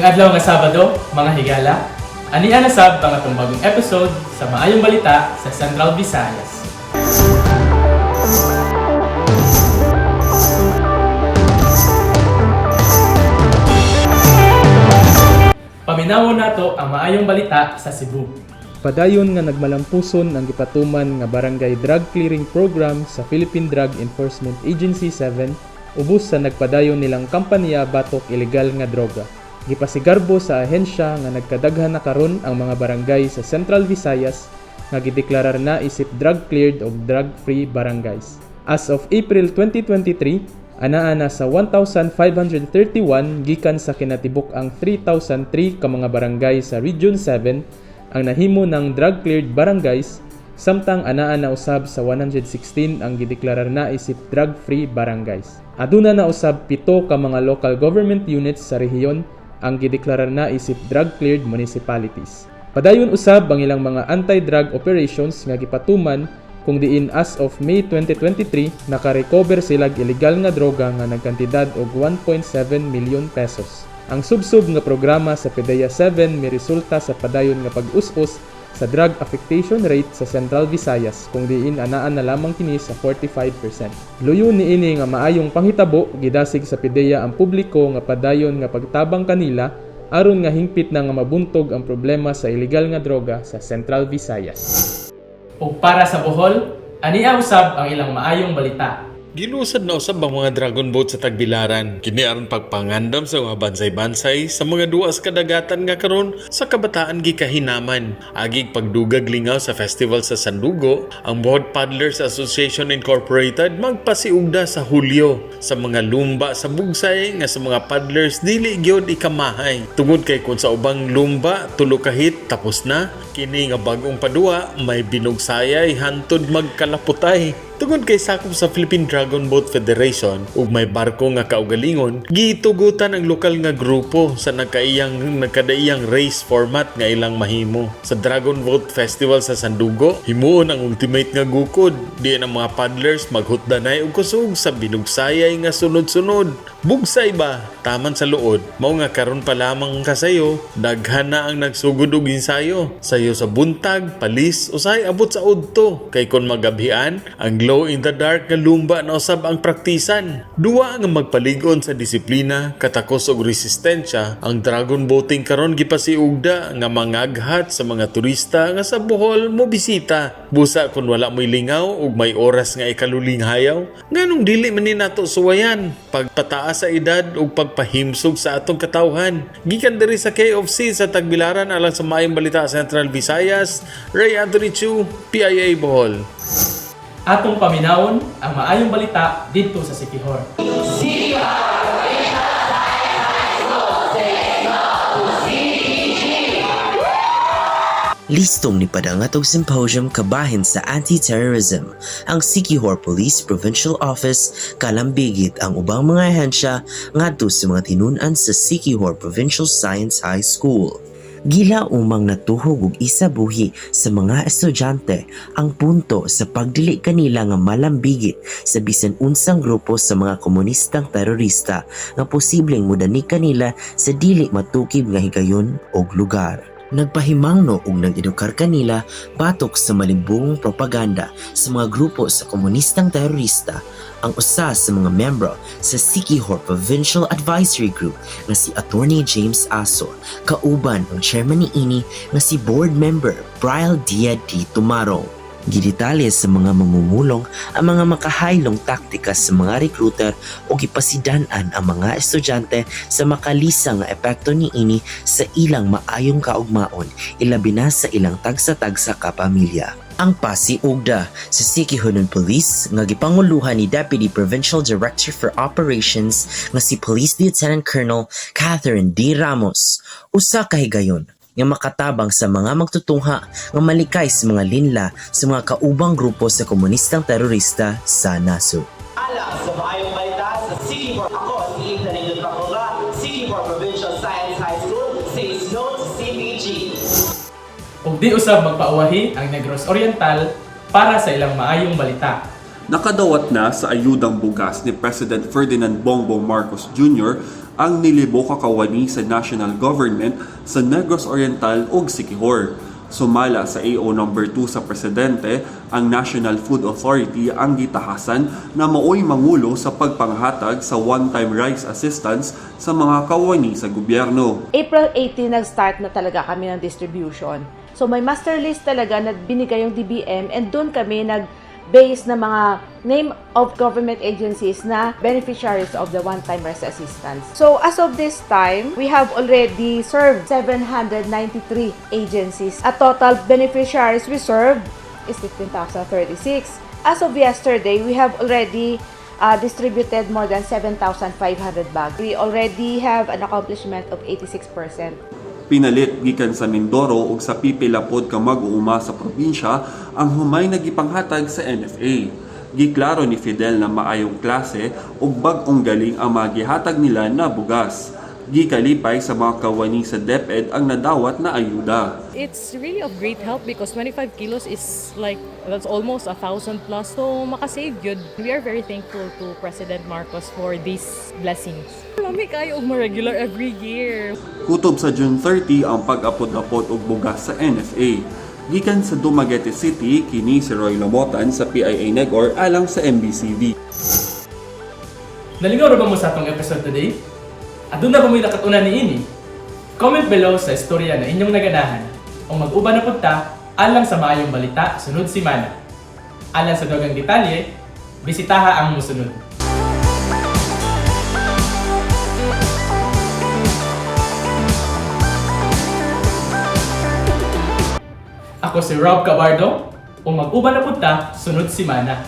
Mayong adlaw nga Sabado, mga higala. Ani ana sab ang atong bagong episode sa Maayong Balita sa Central Visayas. Paminawon nato ang Maayong Balita sa Cebu. Padayon nga nagmalampuson ang gipatuman nga Barangay Drug Clearing Program sa Philippine Drug Enforcement Agency 7 ubos sa nagpadayon nilang kampanya batok ilegal nga droga. Gipasigarbo sa ahensya nga nagkadaghan na karon ang mga barangay sa Central Visayas nga gideklarar na isip drug cleared o drug free barangays. As of April 2023, anaa na sa 1,531 gikan sa kinatibuk ang 3,003 ka mga barangay sa Region 7 ang nahimo ng drug cleared barangays, samtang anaa na usab sa 116 ang gideklarar na isip drug free barangays. Aduna na usab 7 ka mga local government units sa rehiyon ang gideklarar na isip drug-cleared municipalities. Padayon usab ang ilang mga anti-drug operations nga gipatuman kung diin as of May 2023 nakarecover sila illegal nga droga nga nagkantidad og 1.7 million pesos. Ang subsub nga programa sa PDEA 7 miresulta sa padayon nga pag-us-us sa drug affectation rate sa Central Visayas kung diin anaan na lamang kini sa 45%. Luyon niini nga maayong panghitabo gidasig sa PDEA ang publiko nga padayon nga pagtabang kanila aron nga hingpit na nga mabuntog ang problema sa illegal nga droga sa Central Visayas. Ug para sa Bohol, ania usab ang ilang Maayong Balita. Gilusad na usab ang mga dragon boat sa Tagbilaran. Kini aron pagpangandam sa mga bansay-bansay sa mga duas kadagatan nga karon sa kabataan gikahinaman. Agig pagdugag lingaw sa festival sa Sandugo, ang Bohol Paddlers Association Incorporated magpasiugda sa Hulyo sa mga lumba sa bugsay nga sa mga paddlers dili gyud ikamahay. Tungod kay kung sa ubang lumba tulo ka hit tapos na, kini nga bagong padua may binugsayay hantod magkalaputay. Tungod kay sakop sa Philippine Dragon Boat Federation ug may barko nga kaugalingon, gitugutan ang lokal nga grupo sa nagkadaiyang race format nga ilang mahimo. Sa Dragon Boat Festival sa Sandugo, himuon ang ultimate nga gukod. Diyan ang mga paddlers maghutdanay og kusog sa binugsayay nga sunod-sunod. Bugsay ba? Taman sa luod. Mao nga karon pa lamang kasayo, daghan na ang nagsugod og ensayo. Sayo sa buntag, palis, usay abot sa udto. Kay kon magabhian, ang glow in the dark nga lumba na usab ang praktisan. Duwa nga magpaligon sa disiplina, katakos og resistensya, ang dragon boating karon gipasiugda nga mangaghat sa mga turista nga sa Bohol mo bisita. Busa kun wala mo'y lingaw ug may oras nga ikaluling hayaw, nganong dili man ni nato suwayan pagpataas sa edad ug pagpahimsog sa atong katawhan. Gikan diri sa KFC sa Tagbilaran alang sa Maayong Balita Central Visayas, Ray Anthony Chu, PIA Bohol. Atong paminawon ang Maayong Balita didto sa Sikihor. Listong ni padangatog symposium kabahin sa anti-terrorism ang Siquijor Police Provincial Office kalambigit ang ubang mga ahensya ngadto sa mga tinunan sa Siquijor Provincial Science High School. Gila umang natuhog og isa buhi sa mga estudyante ang punto sa pagdili kanila nga malambigit sa bisan unsang grupo sa mga komunistang terorista nga posibleng mudani kanila sa dili matukib nga higayon og lugar. Nagpahimangno ug nag-edukar kanila batok sa malimbungong propaganda sa mga grupo sa komunistang terorista ang usa sa mga membro sa Siquijor Provincial Advisory Group nga si Attorney James Aso, kauban ang chairman niini nga si board member Brian Dia D. Tumaro. Gidetalye sa mga mangumulong ang mga makahaylong taktika sa mga recruiter o gipasidan-an ang mga estudyante sa makalisang nga epekto niini sa ilang maayong kaugmaon, ilabi na sa ilang tagsa-tagsa kapamilya. Ang pasiugda sa Siquijor Police nga gipanguluhan ni Deputy Provincial Director for Operations nga si Police Lieutenant Colonel Catherine D. Ramos, usa ka higayon nga makatabang sa mga magtutungha nga malikay sa mga linla sa mga kaubang grupo sa komunistang terorista sa nasod. Alam sa Maayong Balita sa Siquijor. Ako si Ethan Indut Pakunga, Siquijor Provincial Science High School, says no to CPG. Ug di usab magpauwahi ang Negros Oriental para sa ilang Maayong Balita. Nakadawat na sa ayudang bugas ni President Ferdinand Bongbong Marcos Jr. ang nilibo kakawani sa national government sa Negros Oriental ug Siquijor. Sumala sa AO number 2 sa presidente, ang National Food Authority ang gitahasan na maoy mangulo sa pagpanghatag sa one-time rice assistance sa mga kawani sa gobyerno. April 18 nag-start na talaga kami ng distribution. So may master list talaga na binigay yung DBM and doon kami nag-base na mga name of government agencies na beneficiaries of the one-time rice assistance. So as of this time, we have already served 793 agencies. A total beneficiaries we served is 15,036. As of yesterday, we have already distributed more than 7,500 bags. We already have an accomplishment of 86%. Pinalit gikan sa Mindoro ug sa pipilapod ka mag-uuma sa probinsya ang humay nagipanghatag sa NFA. Giklaro ni Fidel na maayong klase ug bag-ong galing ang magihatag nila na bugas. Gikalipay sa mga kawani sa DepEd ang nadawat na ayuda. It's really of great help because 25 kilos is that's almost 1,000 plus. So makasave yun. We are very thankful to President Marcos for these blessings. Marami kayo regular every year. Kutob sa June 30 ang pag-apod-apod og bugas sa NFA. Gikan sa Dumaguete City, kini si Roy Lamotan sa PIA Negor alang sa MBCV. Nalingaw ra ba mo sa atong episode today? Aduna ba mo'y nakatunan ni ini? Comment below sa istorya na inyong naganahan o mag-uban na punta alang sa maayong balita sunod simana. Alang sa daghang detalye, bisitaha ang musunod. Ako si Rob Cabardo o mag-uban na punta sunod simana.